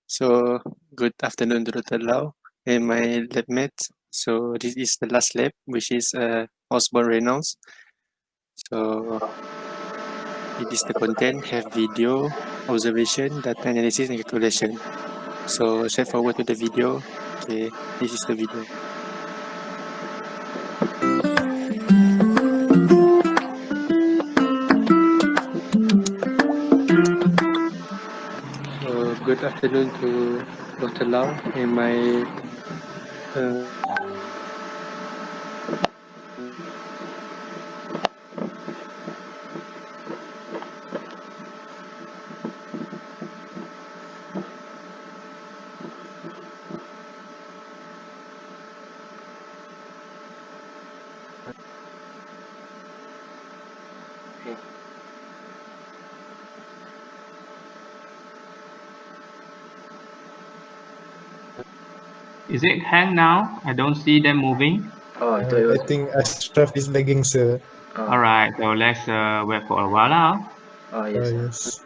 So, good afternoon to Dr. Lau and my lab mates. So, this is the last lab, which is Osborn Reynolds. So, it is the content, have video, observation, data analysis, and calculation. So, straight forward to the video. Okay, this is the video. So, good afternoon to Dr. Lau and my Is it hang now? I don't see them moving. I think Ashraf is lagging, sir. All right, so let's wait for a while now. Yes. Yes.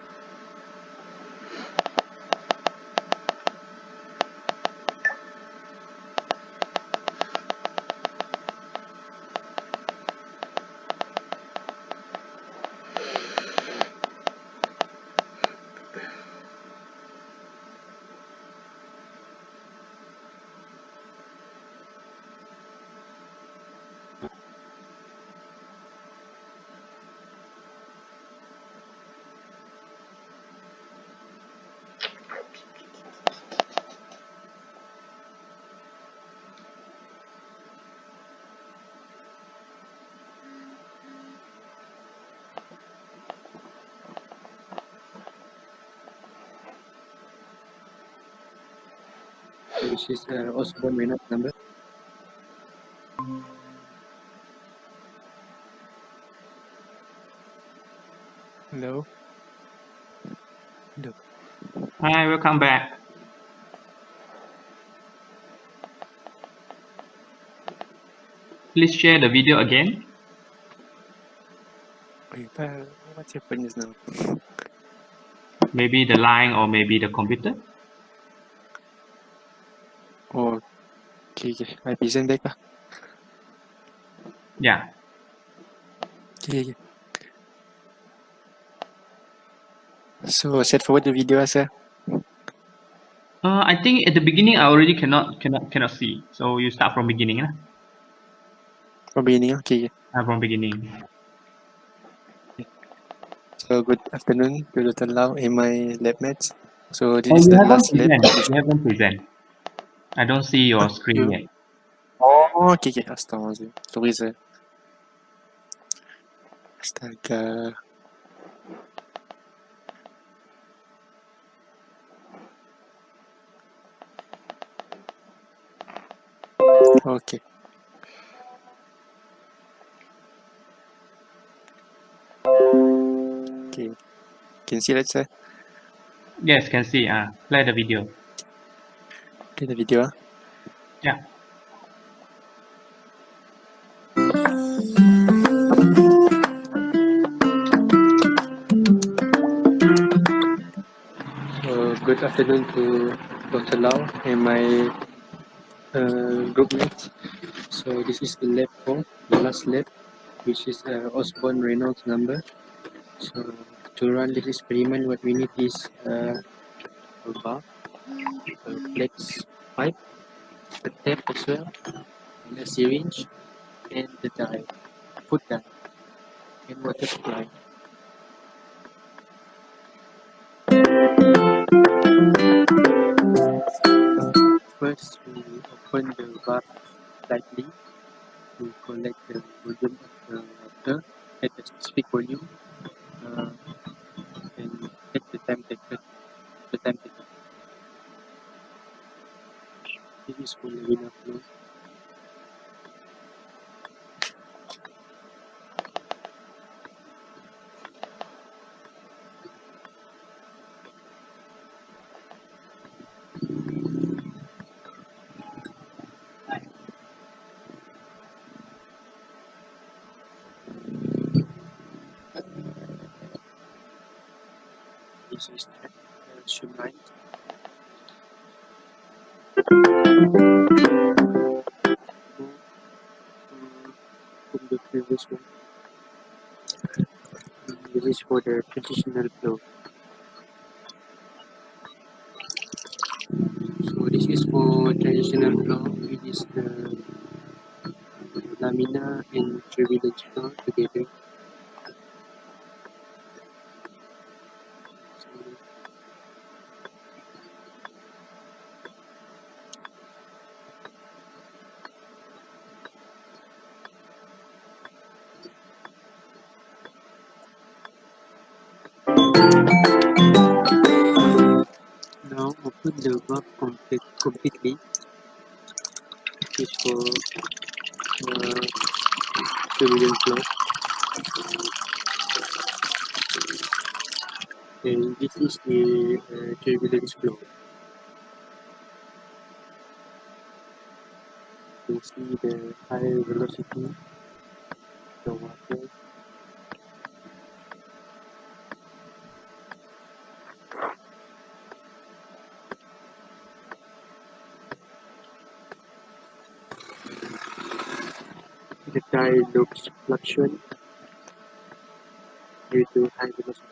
which is Osborn Reynolds number. Hello. Hello. Hi, welcome back. Please share the video again. Wait, what's happened just now? Maybe the line or maybe the computer. Oh, okay. I present back lah. Yeah. Okay. So, set forward the video, sir. I think at the beginning I already cannot see. So you start from beginning, lah. From beginning, okay. From beginning. So, good afternoon to Dr. Lau and my lab mates. So, this Oh, is you the haven't last lab. present. You haven't present. I don't see your screen you- yet. Oh, okay. Astaghfirullahaladzim. Sorry, sir. Astaga. Okay. Okay. Can see that, sir? Yes, can see. Play the video. Play the video. Yeah. So, good afternoon to Dr. Lau and my group mates. So, this is the lab 4, the last lab, which is Osborn Reynolds number. So, to run this experiment, what we need is a bar, a flex pipe, a tape as well, and a syringe, and the dye, food dye, and water supply. First, we open the valve slightly to collect the volume of the water at a specific volume and take the time taken. This is for laminar flow. this is streamlined. From the previous one. This is for the transitional flow. So this is for transitional flow. It is the laminar and turbulence flow together. Now open the valve completely. This is for turbulent flow. And this is the turbulence flow. You see the high velocity, the water. The tide looks fluctuate due to high velocity.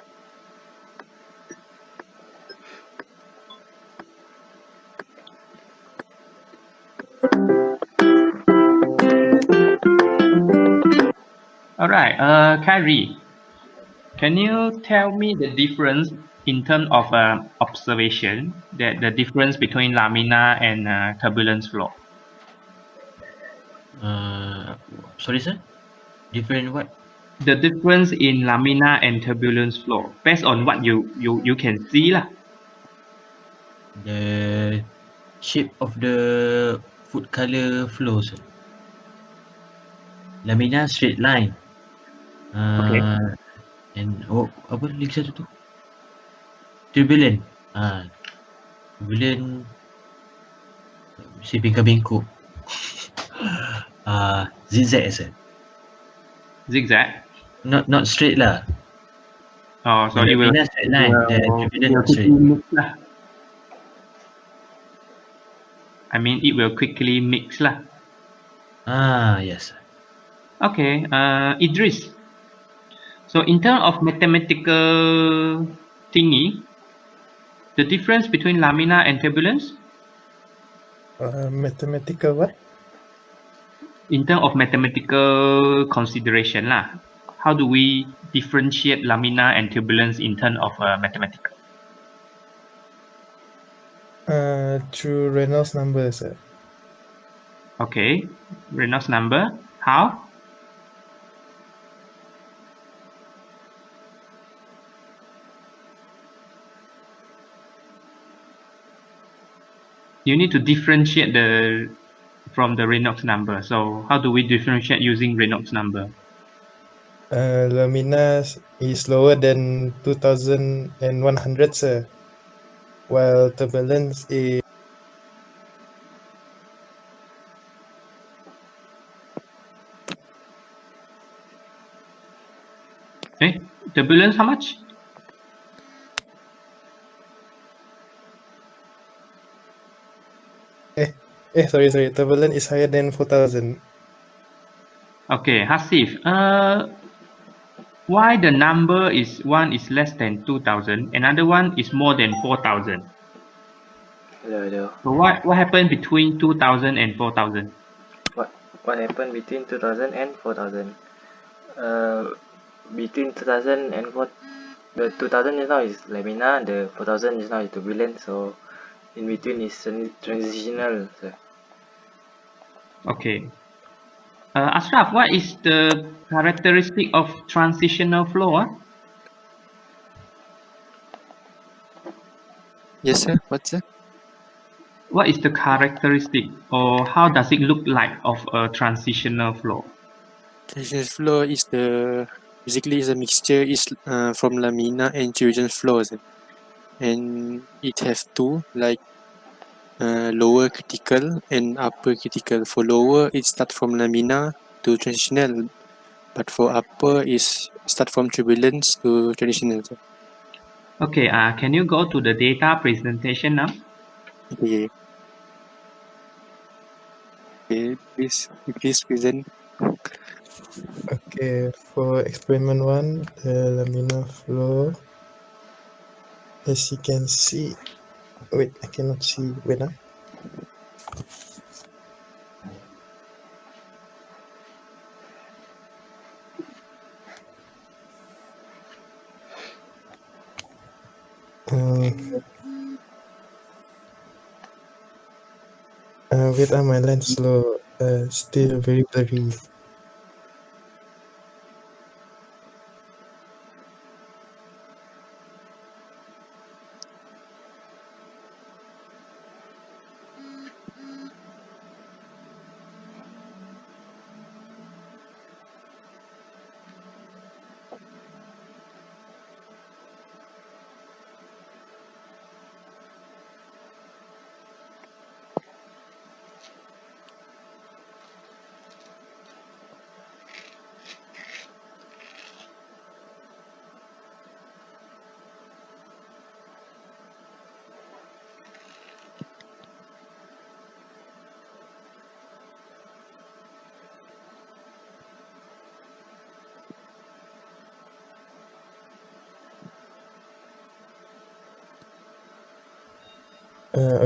Alright, Kyrie, can you tell me the difference in terms of observation, the difference between laminar and turbulence flow? Sorry, sir. Different what? The difference in laminar and turbulence flow, based on what you can see lah. The shape of the food color flows. Laminar straight line. Okay. And apa lagi satu tu? Turbulent. Turbulent si bengkok. Zigzag, sir. Zigzag. Not straight lah. Oh, so the it will laminar straight line. The turbulent not straight. mix lah. I mean, it will quickly mix lah. Yes. Okay, Idris. So in terms of mathematical thingy, the difference between laminar and turbulence? Mathematical what? In terms of mathematical consideration lah, how do we differentiate laminar and turbulence in terms of mathematical? Through Reynolds number, sir. Okay, Reynolds number. How? You need to differentiate from the Reynolds number. So how do we differentiate using Reynolds number? Laminar is lower than 2100, sir. While turbulence is Turbulence how much? sorry. Turbulence is higher than 4000. Okay, Hasif. Why the number is one is less than 2000, another one is more than 4000? Hello. So what happened between 2000 and 4000? What happened between 2000 and 4000? Between 2000 and the 2000 is now is laminar, the 4000 is now is turbulent, so in between is transitional, sir. Okay. Ashraf, what is the characteristic of transitional flow? Yes, sir. What's that? What is the characteristic, or how does it look like of a transitional flow? Transitional flow is basically is a mixture from laminar and turbulent flows, and it has two, like lower critical and upper critical. For lower, it starts from laminar to transitional, but for upper, is start from turbulence to transitional. Okay, can you go to the data presentation now? Okay. Okay, please present. Okay, for experiment 1, the laminar flow, as you can see, wait, I cannot see, wait. Wait, my lens slow, still very blurry.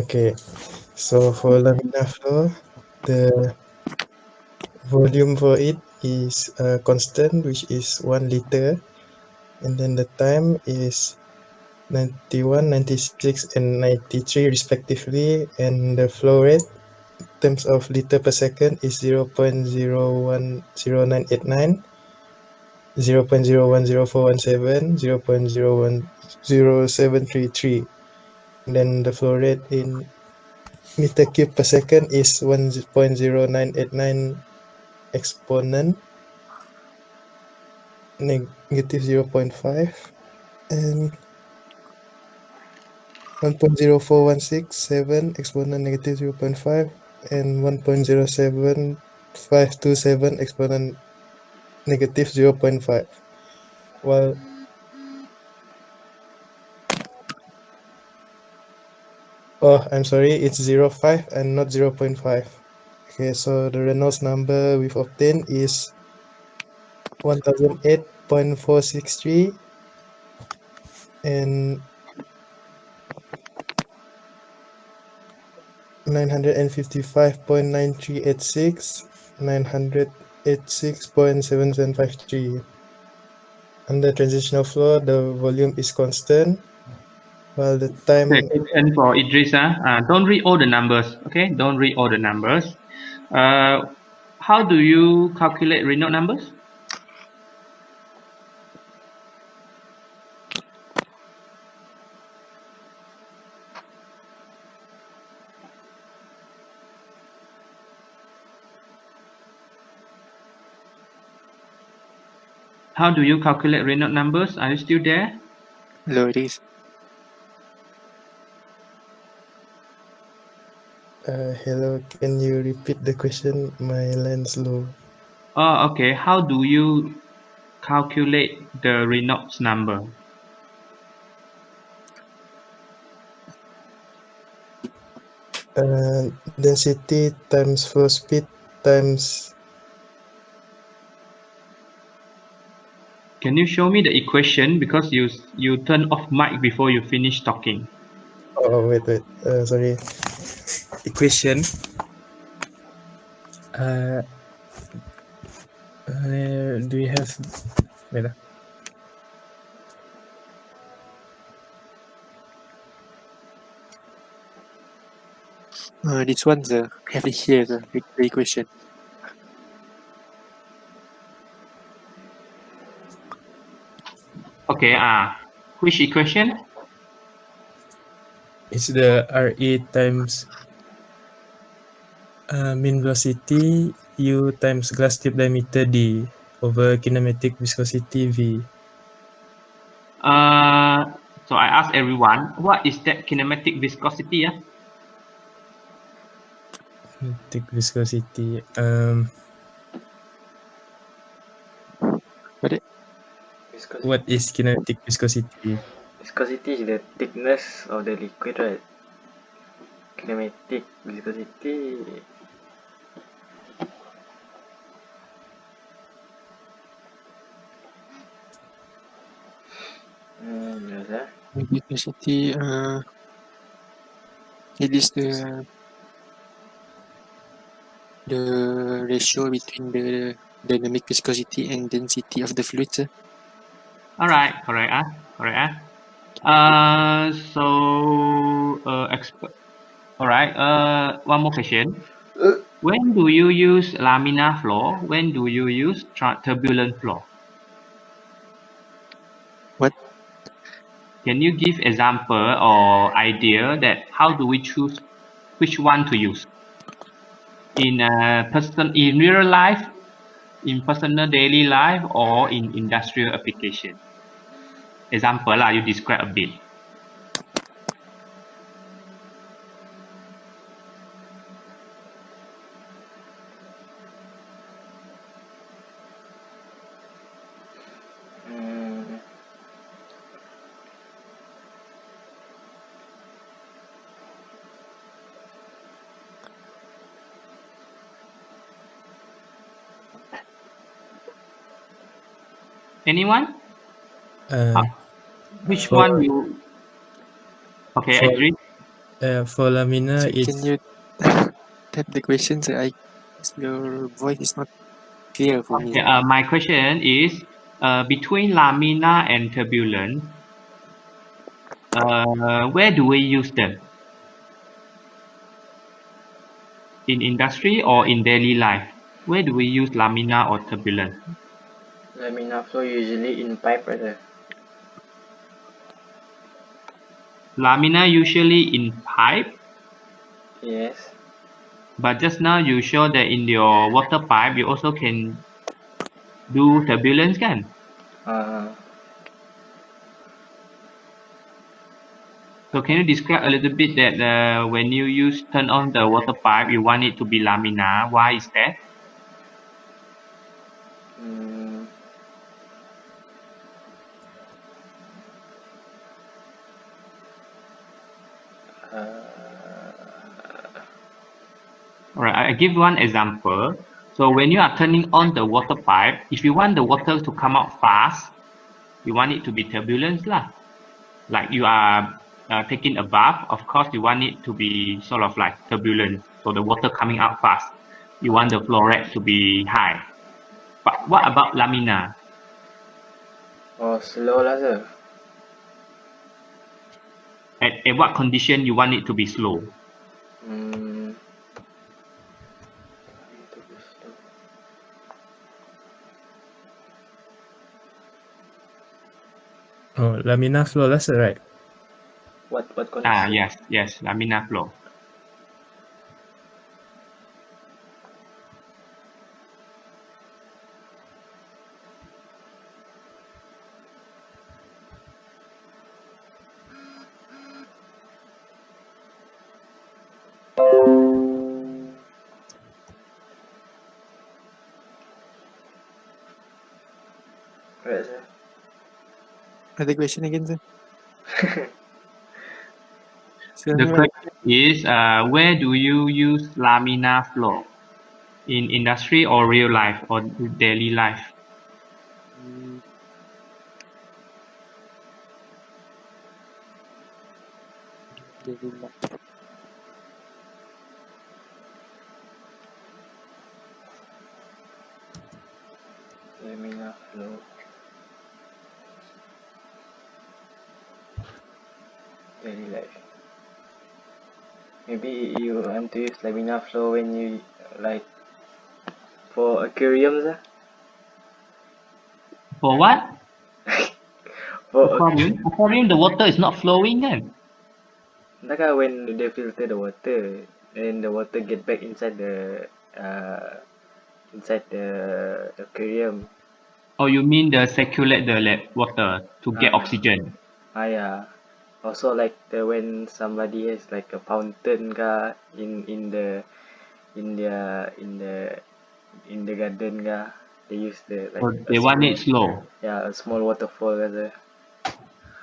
Okay, so for laminar flow, the volume for it is constant, which is 1 liter, and then the time is 91, 96, and 93 respectively, and the flow rate in terms of liter per second is 0.010989, 0.010417, 0.010733. Then the flow rate in meter cube per second is 1.0989 exponent negative 0.5, and 1.04167 exponent negative 0.5, and 1.07527 exponent negative 0.5. While I'm sorry, it's 0.5 and not 0.5. Okay, so the Reynolds number we've obtained is 1008.463 and 955.9386, 986.7753. Under transitional flow, the volume is constant, while the time. Okay, question for Idris. Don't read all the numbers. Okay, don't read all the numbers. How do you calculate Reynolds numbers? How do you calculate Reynolds numbers? Are you still there? Hello, it is. Hello, can you repeat the question? My line's low. Oh, okay. How do you calculate the Reynolds number? Density times flow speed times. Can you show me the equation because you turn off mic before you finish talking? Oh, wait. Sorry. Equation. Do we have? Wait. This one's have it here, the equation. Okay. Which equation? It's the RE times mean velocity U times glass tube diameter D over kinematic viscosity V. So I ask everyone, what is that kinematic viscosity? Kinematic viscosity. Got it? Viscosity. What is kinematic viscosity? Viscosity is the thickness of the liquid, right? Kinematic viscosity. Yes, Viscosity, it is the ratio between the dynamic viscosity and density of the fluid, sir. All right, correct. Correct. So, all right. One more question. When do you use laminar flow? When do you use turbulent flow? What? Can you give example or idea that how do we choose which one to use in in real life, in personal daily life, or in industrial application? Example lah, you describe a bit. Anyone? Which For one you? Okay, for agree. for laminar, So can it's you type the question, sir? Your voice is not clear for me. Okay. My question is, between laminar and turbulent, where do we use them? In industry or in daily life? Where do we use laminar or turbulent? Laminar flow usually in pipe, right? Laminar usually in pipe, Yes. but just now you show that in your water pipe you also can do turbulence, kan? So can you describe a little bit that when you turn on the water pipe, you want it to be laminar? Why is that? Alright, I give one example. So when you are turning on the water pipe, if you want the water to come out fast, you want it to be turbulence lah. Like you are taking a bath, of course you want it to be sort of like turbulent, so the water coming out fast. You want the flow rate to be high. But what about laminar? Oh, slow lah, sir. At what condition you want it to be slow? laminar flow lah, sir, right? What condition? Yes, laminar flow. Right, sir. Other question again, sir? The question is, where do you use laminar flow? In industry or real life or daily life? Laminar flow. Daily life. Maybe you want to use laminar flow when you like for aquariums, sir. For what? For Aquarium, the water is not flowing, kan? when they filter the water, and the water get back inside the aquarium. Oh, you mean the circulate the water to get oxygen? Yeah. Also like when somebody has like a fountain in the garden they use the like Or they want it slow. a small waterfall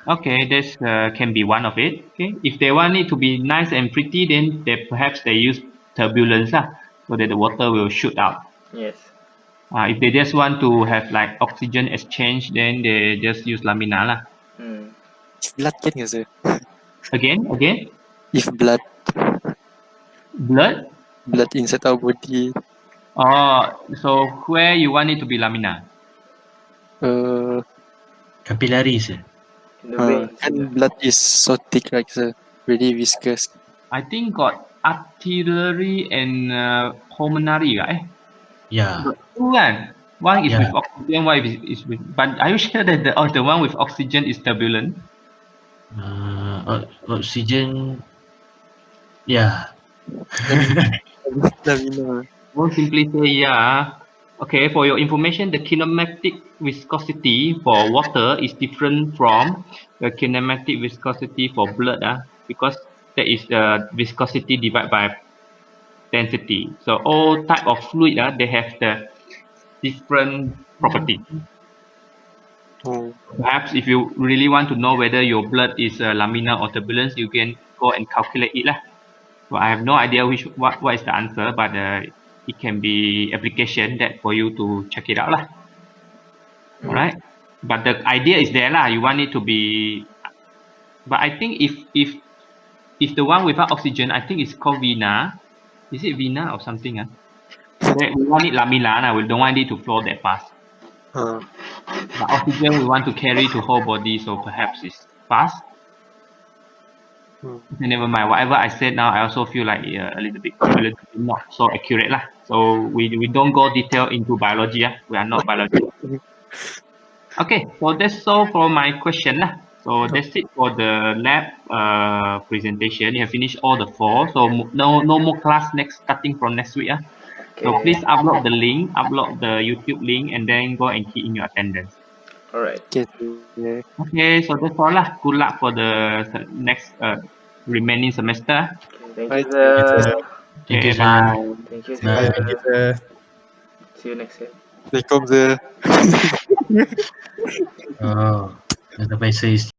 Okay, this can be one of it. Okay, if they want it to be nice and pretty, then perhaps they use turbulence so that the water will shoot out. Yes. If they just want to have like oxygen exchange, then they just use lamina lah. If blood can ke sir? Again, If blood blood. inside our body, So where you want it to be lamina? Capillaries. In the veins. kan blood is so thick right sir, really viscous. I think got artillery and pulmonary, right? Yeah. Got two kan? One is Yeah. with oxygen, one is with. But are you sure that the one with oxygen is turbulent? Oxygen. Yeah. Lamina. Won't simply say yeah. Okay, for your information, the kinematic viscosity for water is different from the kinematic viscosity for blood, because that is the viscosity divided by density. So all type of fluid, they have the different property. Oh. Perhaps if you really want to know whether your blood is lamina or turbulence, you can go and calculate it lah. So I have no idea what is the answer, but it can be application that for you to check it out lah. All right, but the idea is there lah. You want it to be, but I think if the one without oxygen, I think it's called vena. Is it vena or something? We want it lamina. We don't want it to flow that fast. But oxygen we want to carry to whole body, so perhaps it's fast. Okay, never mind. Whatever I said now, I also feel like a little bit not so accurate lah. So we don't go detail into biology. We are not biology. Okay, so that's all for my question lah. So that's it for the lab presentation. You have finished all the 4. So no more class starting from next week. So please upload the link, upload the YouTube link, and then go and key in your attendance. Alright. Okay, so that's all lah. Good luck for the next remaining semester. Thank you, sir. Thank you, Okay, sir. bye. Thank you, Bye. sir. See you next time. Assalamualaikum sir. Oh, the advisor is